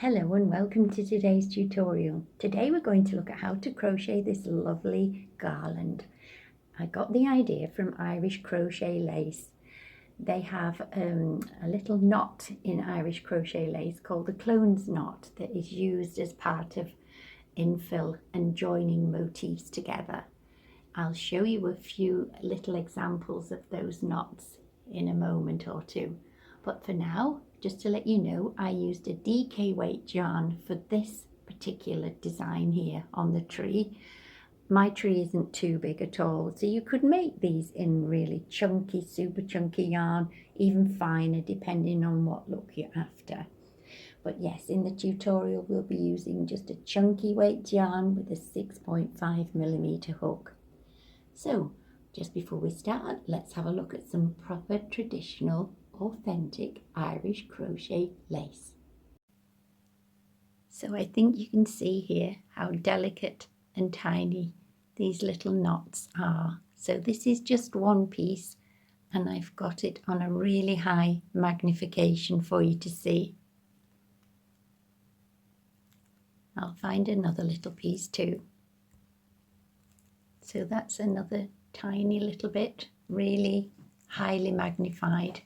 Hello and welcome to today's tutorial. Today we're going to look at how to crochet this lovely garland. I got the idea from Irish Crochet Lace. They have a little knot in Irish Crochet Lace called the clones knot that is used as part of infill and joining motifs together. I'll show you a few little examples of those knots in a moment or two. But for now, just to let you know, I used a DK weight yarn for this particular design here on the tree. My tree isn't too big at all, so you could make these in really chunky, super chunky yarn, even finer depending on what look you're after. But yes, in the tutorial we'll be using just a chunky weight yarn with a 6.5mm hook. So just before we start, let's have a look at some proper traditional authentic Irish crochet lace. So I think you can see here how delicate and tiny these little knots are. So this is just one piece and I've got it on a really high magnification for you to see. I'll find another little piece too. So that's another tiny little bit, really highly magnified.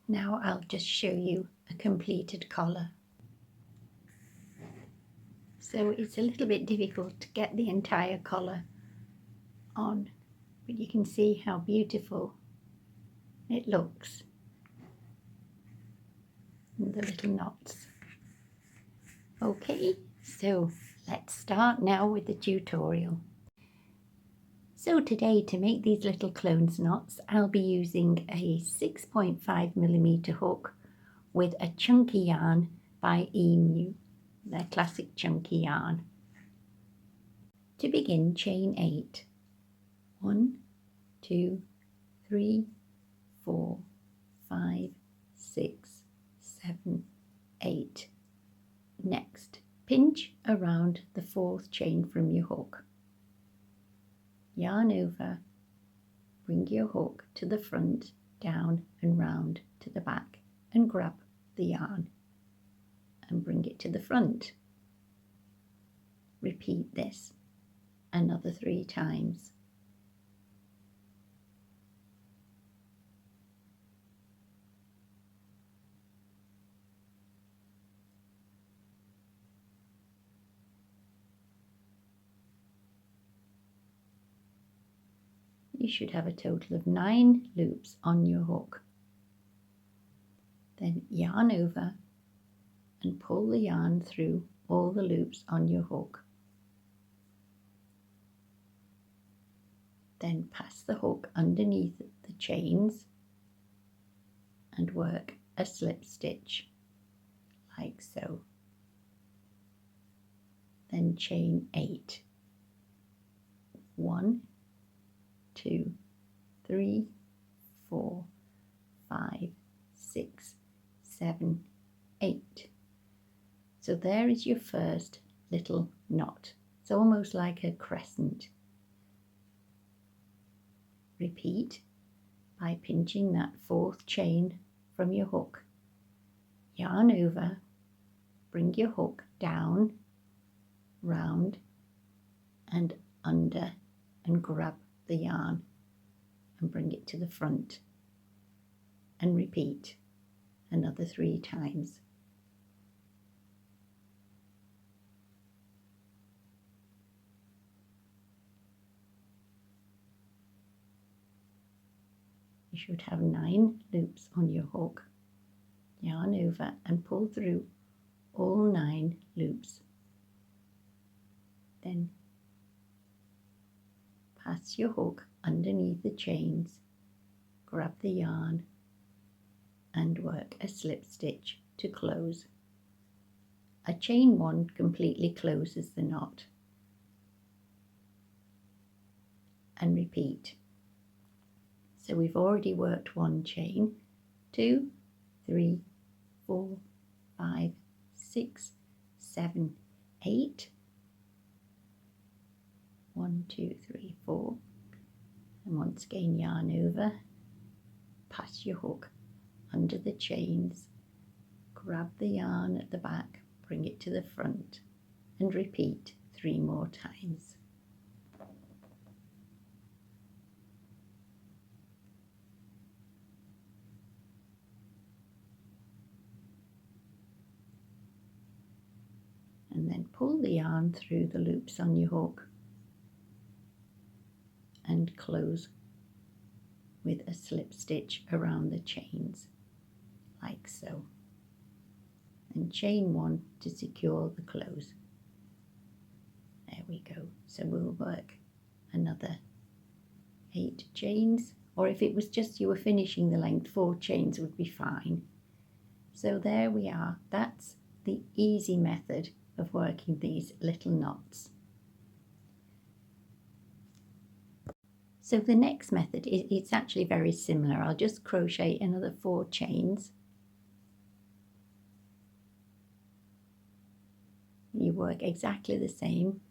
Now I'll just show you a completed collar. So it's a little bit difficult to get the entire collar on, but you can see how beautiful it looks. And the little knots. Okay, so let's start now with the tutorial. So today, to make these little clones knots, I'll be using a 6.5mm hook with a chunky yarn by Emu, their classic chunky yarn. To begin, chain 8. 1, 2, 3, 4, 5, 6, 7, 8. Next, pinch around the 4th chain from your hook. Yarn over, bring your hook to the front, down and round to the back and grab the yarn and bring it to the front. Repeat this another 3 times. You should have a total of 9 loops on your hook. Then yarn over and pull the yarn through all the loops on your hook. Then pass the hook underneath the chains and work a slip stitch like so. Then chain 8. 1, 2, 3, 4, 5, 6, 7, 8. So there is your first little knot. It's almost like a crescent. Repeat by pinching that 4th chain from your hook. Yarn over, bring your hook down, round and under and grab the yarn and bring it to the front and repeat another 3 times. You should have 9 loops on your hook. Yarn over and pull through all 9 loops. Then pass your hook underneath the chains, grab the yarn and work a slip stitch to close. A chain 1 completely closes the knot. And repeat. So we've already worked 1 chain, 2, 3, 4, 5, 6, 7, 8. 1, 2, 3, 4. And once again yarn over pass your hook under the chains, grab the yarn at the back, bring it to the front, and repeat 3 more times. And then pull the yarn through the loops on your hook and close with a slip stitch around the chains, like so. And chain 1 to secure the close. There we go. So we'll work another 8 chains, or if it was just you were finishing the length, 4 chains would be fine. So there we are. That's the easy method of working these little knots. So the next method, it's actually very similar. I'll just crochet another 4 chains. You work exactly the same.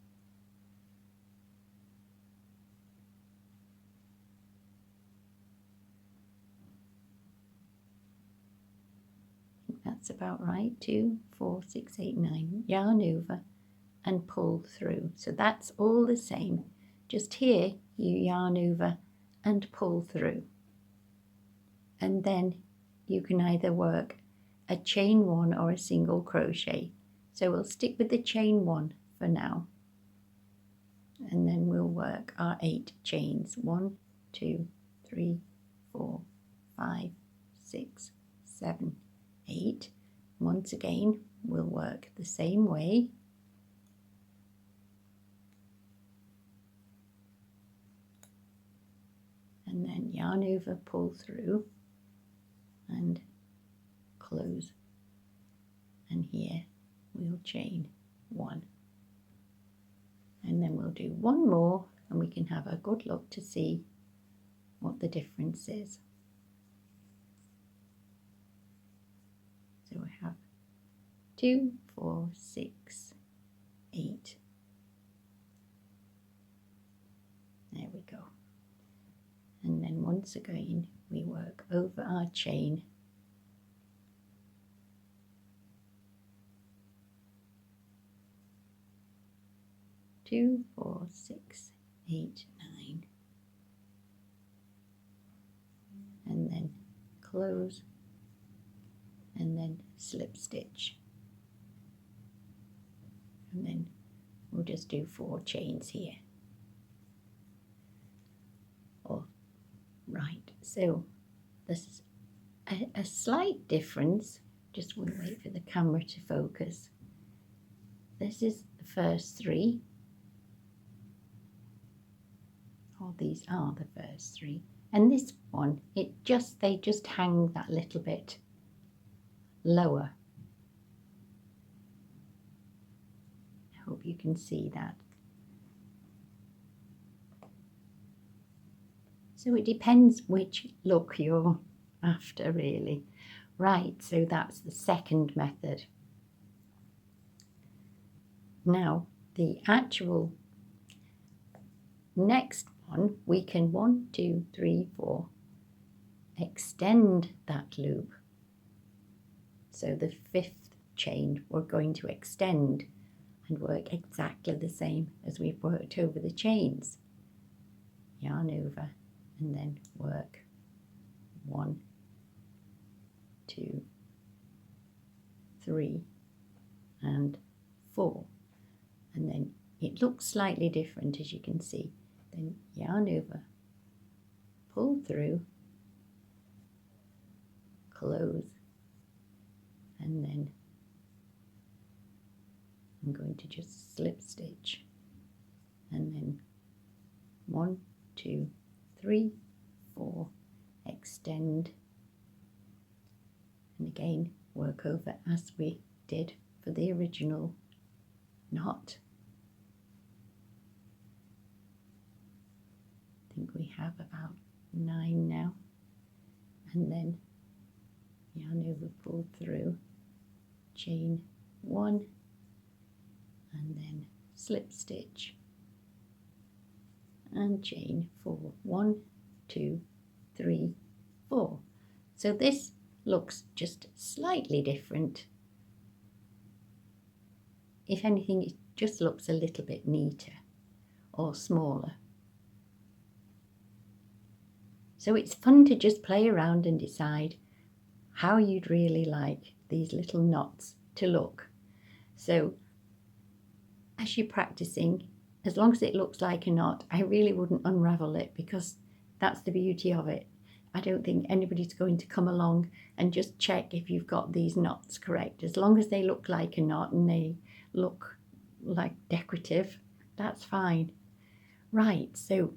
That's about right. 2, 4, 6, 8, 9. Yarn over and pull through. So that's all the same. Just here you yarn over and pull through. And then you can either work a chain 1 or a single crochet. So we'll stick with the chain 1 for now. And then we'll work our 8 chains. 1, 2, 3, 4, 5, 6, 7, 8. Once again, we'll work the same way. And then yarn over, pull through and close. And here we'll chain 1. And then we'll do 1 more and we can have a good look to see what the difference is. So we have 2, 4, 6, 8. There we go. And then once again we work over our chain. Two, 4, 6, 8, 9. And then close and then slip stitch. And then we'll just do 4 chains here. Right, so this is a slight difference. Just we'll wait for the camera to focus. This is the first 3. Oh, these are the first 3. And this one, they just hang that little bit lower. I hope you can see that. So it depends which look you're after, really. Right, so that's the second method. Now, the actual next one, we can 1, 2, 3, 4, extend that loop. So the 5th chain we're going to extend and work exactly the same as we've worked over the chains. Yarn over and then work 1, 2, 3 and 4. And then it looks slightly different, as you can see. Then yarn over, pull through, close, and then I'm going to just slip stitch, and then 1, 2, 3, 4, extend, and again work over as we did for the original knot. I think we have about 9 now, and then yarn over, pull through, chain 1, and then slip stitch and chain 4. 1, 2, 3, 4. So this looks just slightly different. If anything, it just looks a little bit neater or smaller. So it's fun to just play around and decide how you'd really like these little knots to look. So as you're practicing, as long as it looks like a knot, I really wouldn't unravel it, because that's the beauty of it. I don't think anybody's going to come along and just check if you've got these knots correct. As long as they look like a knot and they look like decorative, that's fine. Right, so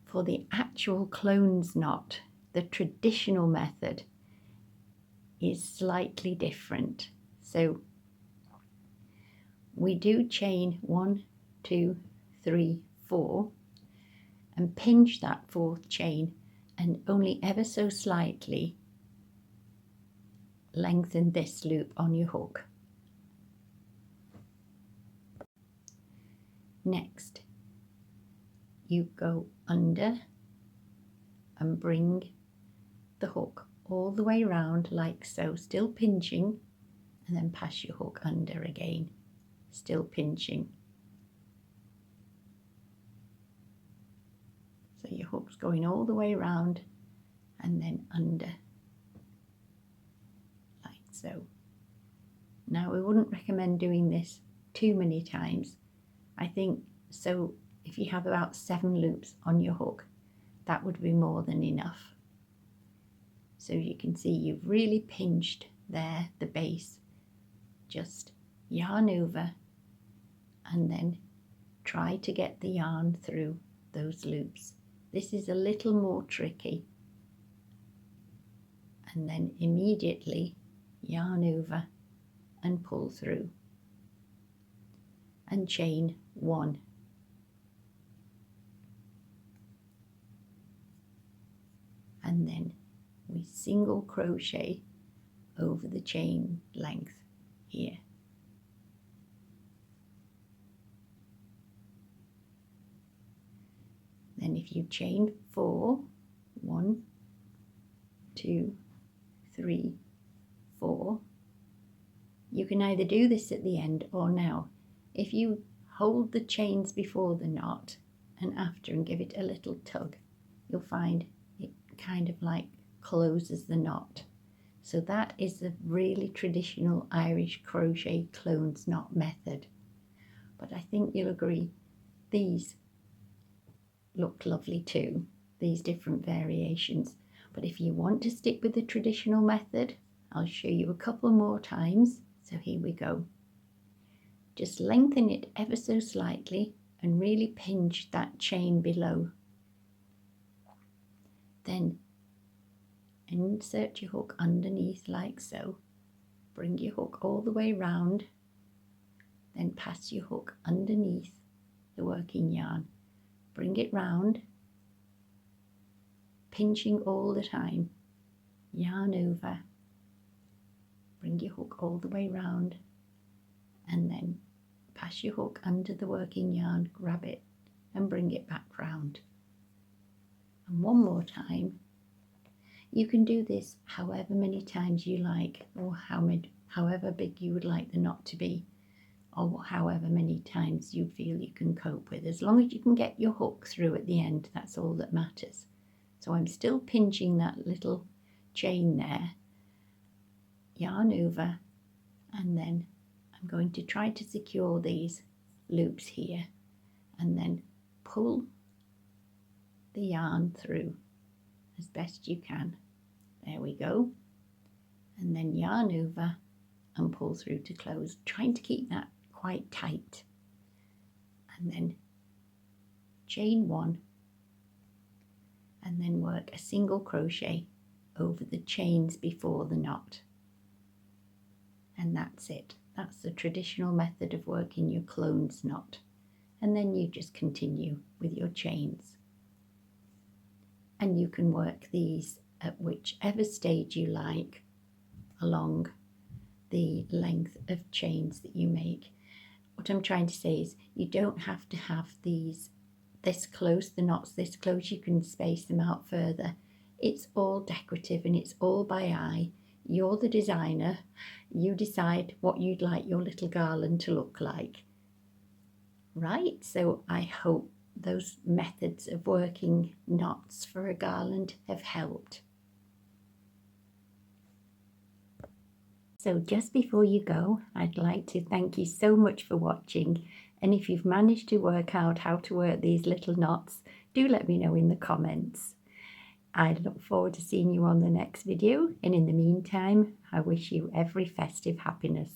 for the actual clones knot, the traditional method is slightly different. So we do chain 1, 2, 3, 4 and pinch that fourth chain and only ever so slightly lengthen this loop on your hook. Next, you go under and bring the hook all the way round like so, still pinching, and then pass your hook under again, still pinching. So your hook's going all the way round and then under, like so. Now we wouldn't recommend doing this too many times. I think so if you have about 7 loops on your hook, that would be more than enough. So you can see you've really pinched there, the base. Just yarn over and then try to get the yarn through those loops. This is a little more tricky. And then immediately yarn over and pull through and chain 1. And then we single crochet over the chain length here. Then if you chain 4, 1, 2, 3, 4, you can either do this at the end or now. If you hold the chains before the knot and after and give it a little tug, you'll find it kind of like closes the knot. So that is the really traditional Irish crochet clones knot method. But I think you'll agree these look lovely too, these different variations. But if you want to stick with the traditional method, I'll show you a couple more times. So here we go. Just lengthen it ever so slightly and really pinch that chain below. Then insert your hook underneath like so. Bring your hook all the way round. Then pass your hook underneath the working yarn. Bring it round, pinching all the time. Yarn over. Bring your hook all the way round and then pass your hook under the working yarn, grab it and bring it back round. And one more time. You can do this however many times you like, or however big you would like the knot to be, or however many times you feel you can cope with. As long as you can get your hook through at the end, that's all that matters. So I'm still pinching that little chain there. Yarn over, and then I'm going to try to secure these loops here and then pull the yarn through as best you can. There we go. And then yarn over and pull through to close, trying to keep that quite tight. And then chain 1 and then work a single crochet over the chains before the knot. And that's it. That's the traditional method of working your clones knot. And then you just continue with your chains. And you can work these at whichever stage you like along the length of chains that you make. What I'm trying to say is you don't have to have these this close, the knots this close. You can space them out further. It's all decorative and it's all by eye. You're the designer. You decide what you'd like your little garland to look like. Right, so I hope those methods of working knots for a garland have helped. So just before you go, I'd like to thank you so much for watching, and if you've managed to work out how to work these little knots, do let me know in the comments. I look forward to seeing you on the next video, and in the meantime, I wish you every festive happiness.